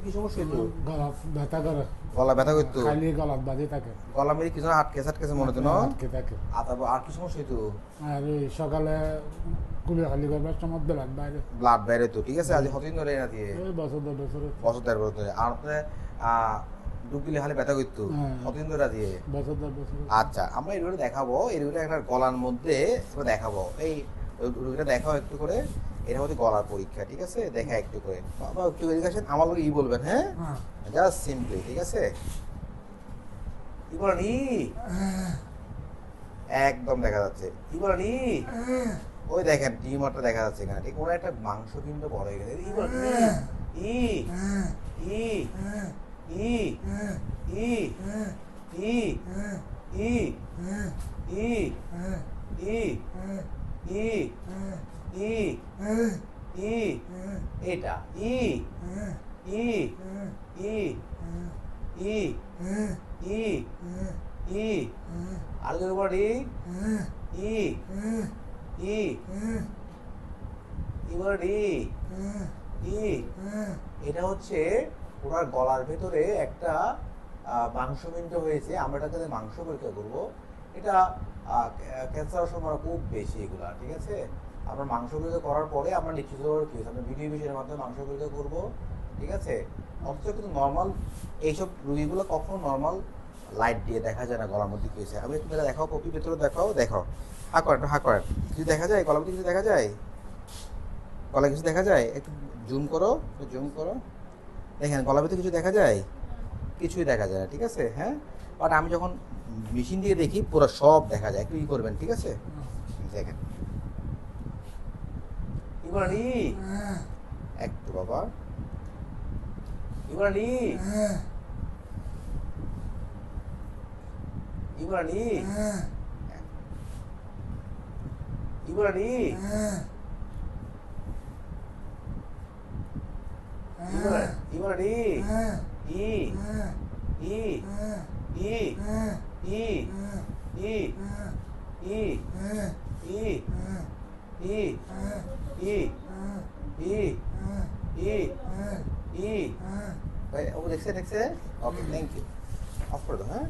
কি সমস্যা হইতো? গলা ব্যথা করে, গলা ব্যথা করতো? খালি গলা বাজে থাকে, গলা মেরে কিছু আটকে আটকেছে মনে হতো না? আটকে থাকে। আর তারপর আর কি সমস্যা হইতো? আর এই সকালে কুলি খালি করবার সময় ব্লাড বাইরে, ব্লাড বাইরে তো, ঠিক আছে। আজ কতদিন ধরে না দিয়ে? এই বছর 10 বছর বছর 1.5 বছর ধরে। আর আপনি ডুবলে খালি ব্যথা করতো হ্যাঁ। কতদিন ধরে দিয়ে? বছর 10 বছর। আচ্ছা, আমরা এই রুগীটা দেখাবো। এই রুগীটা একটা গলার মধ্যে আমরা দেখাবো। এই রুগীটা দেখাও একটু করে। এটা হচ্ছে গলার পরীক্ষা, ঠিক আছে? দেখা একটু করে বাবা, একটু এদিকে আসেন, আমার লোক ই বলবেন, হ্যাঁ, জাস্ট সিম্পলি, ঠিক আছে? ই বলেন ই, একদম দেখা যাচ্ছে। ই বলেন ই, ওই দেখেন টিউমারটা দেখা যাচ্ছে এখানে, ঠিক? ওনার একটা মাংসপিণ্ড বড় হয়ে গেছে। ই বলেন ই, ই, ই, ই, ই, ই, ই, ই, ই, ই, ই, এটা ই, ই, ই, ই, ই, ই, আর যদি বলি ই, ই, ই বলি ই, এটা হচ্ছে ওনার গলার ভেতরে একটা মাংসপিণ্ড হয়েছে। আমরা এটাকে মাংস পরীক্ষা করবো। এটা ক্যান্সারের সময় খুব বেশি এগুলা, ঠিক আছে? আমরা মাংস পরীক্ষা করার পরে আমরা নিশ্চিত হওয়ার কি হয়েছে, আমরা ভিডিও বিষয়ের মাধ্যমে মাংস পরীক্ষা করবো, ঠিক আছে? অথচ কিন্তু নর্মাল এইসব রুগীগুলো কখনো নর্মাল লাইট দিয়ে দেখা যায় না গলার মধ্যে কি হয়েছে। আমি একটু দেখাও, কপি ভেতরে দেখাও, দেখো, হা করেন, হা করেন, কিছু দেখা যায় গলার মধ্যে? কিছু দেখা যায় গলায়? কিছু দেখা যায়? একটু জুম করো, জুম করো, দেখেন গলার ভিতরে কিছু দেখা যায়? কিছুই দেখা যায় না, ঠিক আছে? হ্যাঁ, বাট আমি যখন মেশিন দিয়ে দেখি পুরো সব দেখা যায়। একটু ই করবেন, ঠিক আছে? দেখেন ইমরানি, একটু বাবা, ইমরানি, ইমরানি, ইমরানি, ইমরানি, ই, ই, ই, ই, ই, ই, ই, ই, ই, ই, ই, ই, ও দেখছে, দেখছে। ওকে, থ্যাংক ইউ। অফ করে দাও, হ্যাঁ।